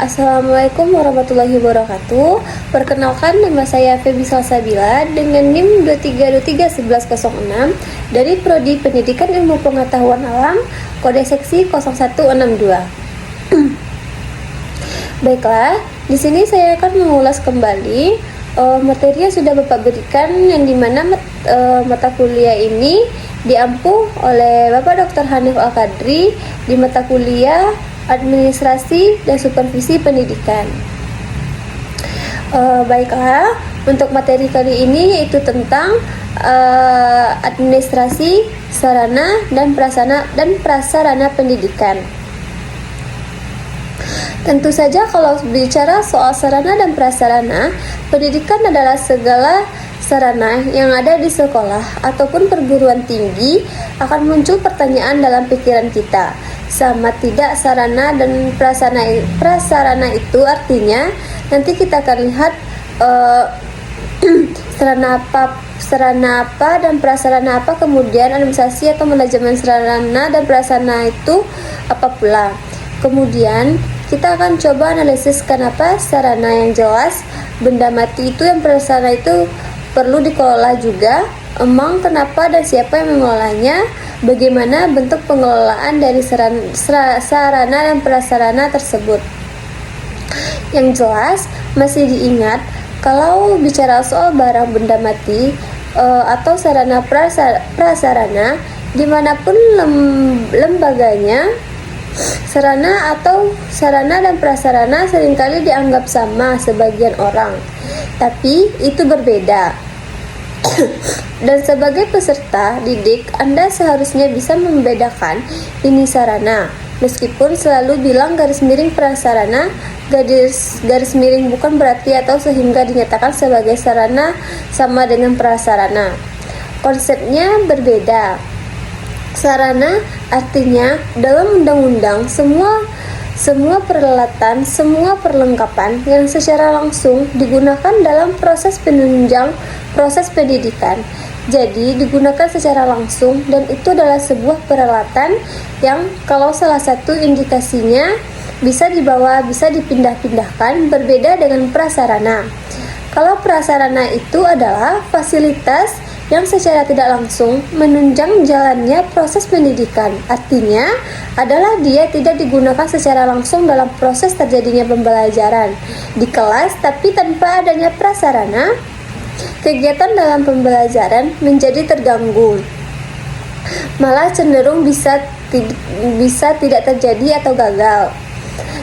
Assalamualaikum warahmatullahi wabarakatuh. Perkenalkan, nama saya Feby Salsabila dengan NIM 23231106 dari Prodi Pendidikan Ilmu Pengetahuan Alam, kode seksi 0162. Baiklah, di sini saya akan mengulas kembali materi yang sudah Bapak berikan, yang dimana mata kuliah ini diampu oleh Bapak Dr. Hanif Al-Qadri di mata kuliah Administrasi dan Supervisi Pendidikan. Baiklah, untuk materi kali ini yaitu tentang administrasi, sarana dan prasarana pendidikan. Tentu saja kalau bicara soal sarana dan prasarana, pendidikan adalah segala sarana yang ada di sekolah ataupun perguruan tinggi. Akan muncul pertanyaan dalam pikiran kita, sama tidak sarana dan prasarana itu artinya. Nanti kita akan lihat sarana apa dan prasarana apa, kemudian administrasi atau manajemen sarana dan prasarana itu apa pula. Kemudian kita akan coba analisis kenapa sarana yang jelas, benda mati itu yang prasarana itu perlu dikelola juga. Emang kenapa dan siapa yang mengelolanya, bagaimana bentuk pengelolaan dari sarana dan prasarana tersebut. Yang jelas masih diingat kalau bicara soal barang benda mati atau sarana prasarana, dimanapun lembaganya, sarana dan prasarana seringkali dianggap sama sebagian orang, tapi itu berbeda. Dan sebagai peserta didik, Anda seharusnya bisa membedakan ini sarana, meskipun selalu bilang garis miring prasarana. Garis miring bukan berarti atau sehingga dinyatakan sebagai sarana sama dengan prasarana. Konsepnya berbeda. Sarana artinya dalam undang-undang semua peralatan, semua perlengkapan yang secara langsung digunakan dalam proses penunjang proses pendidikan. Jadi digunakan secara langsung, dan itu adalah sebuah peralatan yang kalau salah satu indikasinya bisa dibawa, bisa dipindah-pindahkan, berbeda dengan prasarana. Kalau prasarana itu adalah fasilitas yang secara tidak langsung menunjang jalannya proses pendidikan. Artinya adalah dia tidak digunakan secara langsung dalam proses terjadinya pembelajaran di kelas, tapi tanpa adanya prasarana, kegiatan dalam pembelajaran menjadi terganggu, malah cenderung bisa tidak terjadi atau gagal.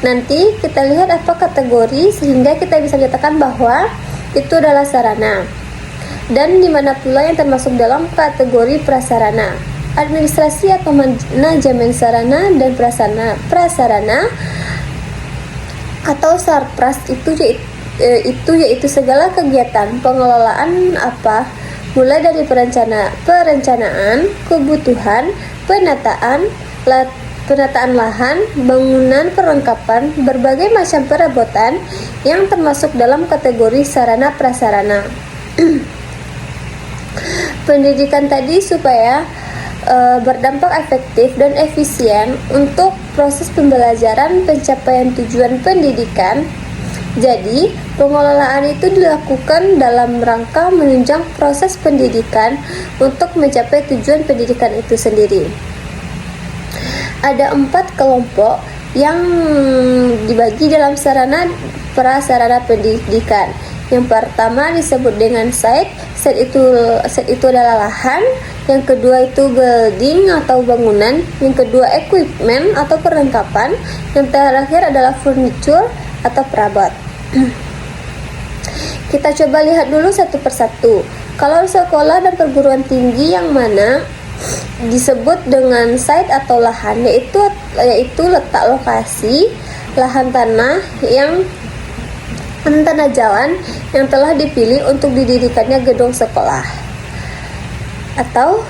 Nanti kita lihat apa kategori sehingga kita bisa nyatakan bahwa itu adalah sarana. Dan di mana pula yang termasuk dalam kategori prasarana. Administrasi atau manajemen sarana dan prasarana atau sarpras itu yaitu segala kegiatan pengelolaan mulai dari perencanaan, kebutuhan, penataan lahan, bangunan, perlengkapan, berbagai macam perabotan yang termasuk dalam kategori sarana prasarana. Pendidikan tadi supaya berdampak efektif dan efisien untuk proses pembelajaran pencapaian tujuan pendidikan. Jadi, pengelolaan itu dilakukan dalam rangka menunjang proses pendidikan untuk mencapai tujuan pendidikan itu sendiri. Ada 4 kelompok yang dibagi dalam sarana prasarana pendidikan. Yang pertama disebut dengan site itu adalah lahan. Yang kedua itu building atau bangunan. Yang kedua equipment atau perlengkapan. Yang terakhir adalah furniture atau perabot. Kita coba lihat dulu satu persatu. Kalau sekolah dan perguruan tinggi yang mana disebut dengan site atau lahan, yaitu letak lokasi lahan tanah jalan yang telah dipilih untuk didirikannya gedung sekolah. Atau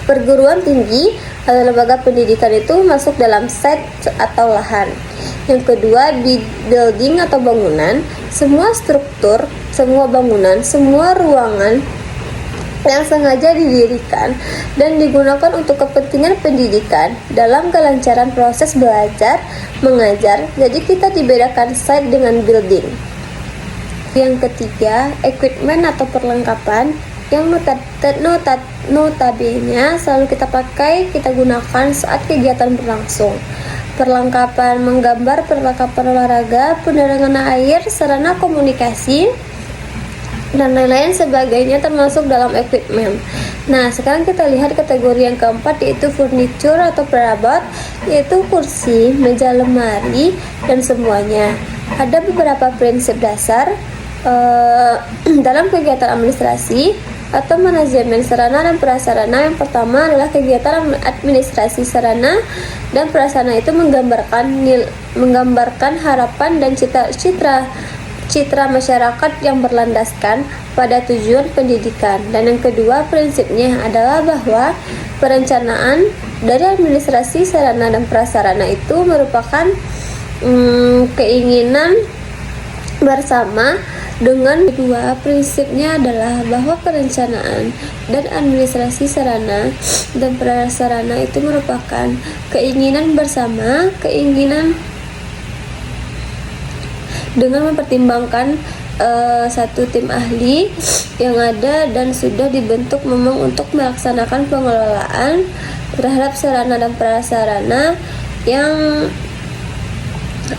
perguruan tinggi atau lembaga pendidikan itu masuk dalam site atau lahan. Yang kedua, building atau bangunan, semua struktur, semua bangunan, semua ruangan yang sengaja didirikan dan digunakan untuk kepentingan pendidikan dalam kelancaran proses belajar mengajar. Jadi kita dibedakan site dengan building. Yang ketiga, equipment atau perlengkapan yang notabene selalu kita gunakan saat kegiatan berlangsung. Perlengkapan menggambar, perlengkapan olahraga, penerangan air, sarana komunikasi, dan lain-lain sebagainya termasuk dalam equipment. Nah, sekarang kita lihat kategori yang keempat, yaitu furniture atau perabot, yaitu kursi, meja, lemari, dan semuanya. Ada beberapa prinsip dasar dalam kegiatan administrasi atau manajemen sarana dan prasarana. Yang pertama adalah kegiatan administrasi sarana dan prasarana itu menggambarkan harapan dan citra masyarakat yang berlandaskan pada tujuan pendidikan. Dan yang kedua prinsipnya adalah bahwa perencanaan dari administrasi sarana dan prasarana itu merupakan keinginan bersama. Dengan kedua prinsipnya adalah bahwa perencanaan dan administrasi sarana dan prasarana itu merupakan keinginan bersama, keinginan dengan mempertimbangkan satu tim ahli yang ada dan sudah dibentuk memang untuk melaksanakan pengelolaan terhadap sarana dan prasarana yang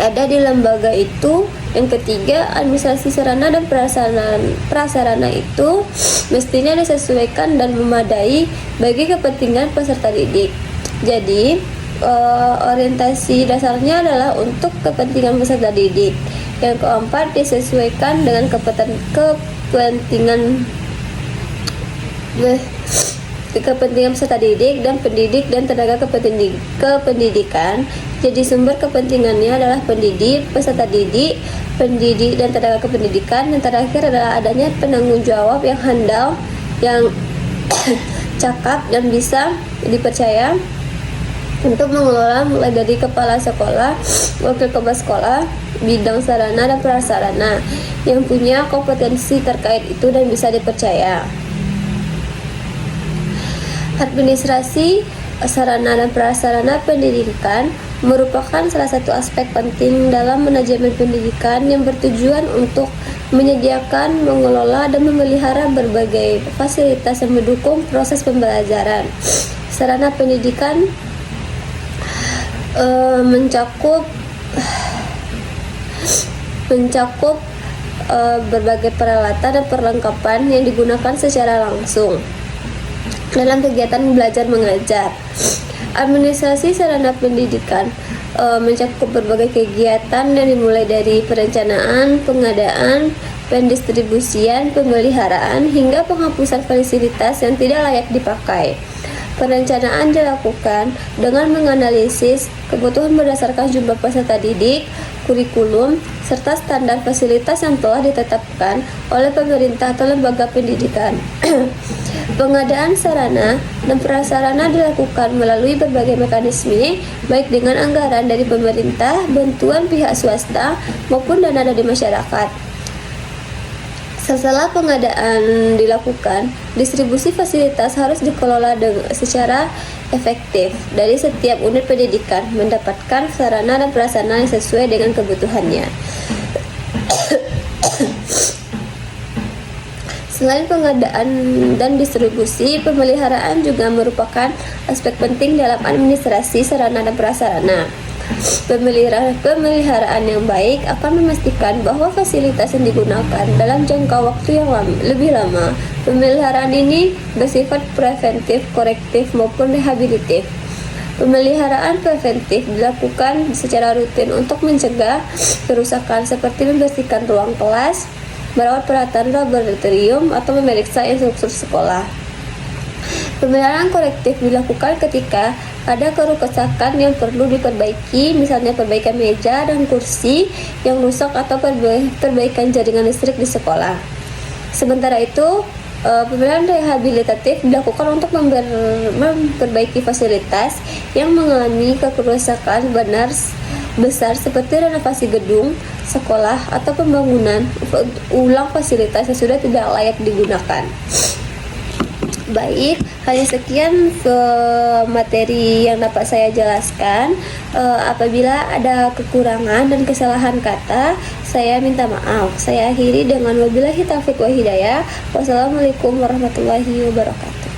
ada di lembaga itu. Yang ketiga, administrasi sarana dan prasarana itu mestinya disesuaikan dan memadai bagi kepentingan peserta didik. Jadi orientasi dasarnya adalah untuk kepentingan peserta didik. Yang keempat, disesuaikan dengan kepentingan peserta didik dan pendidik dan tenaga kependidikan. Jadi sumber kepentingannya adalah pendidik, peserta didik, pendidik dan tenaga kependidikan. Dan terakhir adalah adanya penanggung jawab yang handal, yang cakap dan bisa dipercaya untuk mengelola mulai dari kepala sekolah, wakil kepala sekolah, bidang sarana dan prasarana yang punya kompetensi terkait itu dan bisa dipercaya. Administrasi sarana dan prasarana pendidikan merupakan salah satu aspek penting dalam manajemen pendidikan yang bertujuan untuk menyediakan, mengelola, dan memelihara berbagai fasilitas yang mendukung proses pembelajaran. Sarana pendidikan mencakup berbagai peralatan dan perlengkapan yang digunakan secara langsung dalam kegiatan belajar mengajar. Administrasi sarana pendidikan mencakup berbagai kegiatan yang dimulai dari perencanaan, pengadaan, pendistribusian, pemeliharaan, hingga penghapusan fasilitas yang tidak layak dipakai. Perencanaan dilakukan dengan menganalisis kebutuhan berdasarkan jumlah peserta didik, kurikulum, serta standar fasilitas yang telah ditetapkan oleh pemerintah atau lembaga pendidikan. Pengadaan sarana dan prasarana dilakukan melalui berbagai mekanisme, baik dengan anggaran dari pemerintah, bantuan pihak swasta, maupun dana dari masyarakat. Setelah pengadaan dilakukan, distribusi fasilitas harus dikelola secara efektif dari setiap unit pendidikan, mendapatkan sarana dan prasarana yang sesuai dengan kebutuhannya. Selain pengadaan dan distribusi, pemeliharaan juga merupakan aspek penting dalam administrasi sarana dan prasarana. Pemeliharaan yang baik akan memastikan bahwa fasilitas yang digunakan dalam jangka waktu yang lebih lama. Pemeliharaan ini bersifat preventif, korektif, maupun rehabilitatif. Pemeliharaan preventif dilakukan secara rutin untuk mencegah kerusakan seperti membersihkan ruang kelas, merawat peralatan laboratorium, atau memeriksa instruktur sekolah. Pemeliharaan korektif dilakukan ketika ada kerusakan yang perlu diperbaiki, misalnya perbaikan meja dan kursi yang rusak atau perbaikan jaringan listrik di sekolah. Sementara itu, pemeliharaan rehabilitatif dilakukan untuk memperbaiki fasilitas yang mengalami kerusakan besar seperti renovasi gedung, sekolah, atau pembangunan ulang fasilitas yang sudah tidak layak digunakan. Baik, hanya sekian materi yang dapat saya jelaskan. Apabila ada kekurangan dan kesalahan kata, saya minta maaf. Saya akhiri dengan wabillahi taufiq wa hidayah. Wassalamualaikum warahmatullahi wabarakatuh.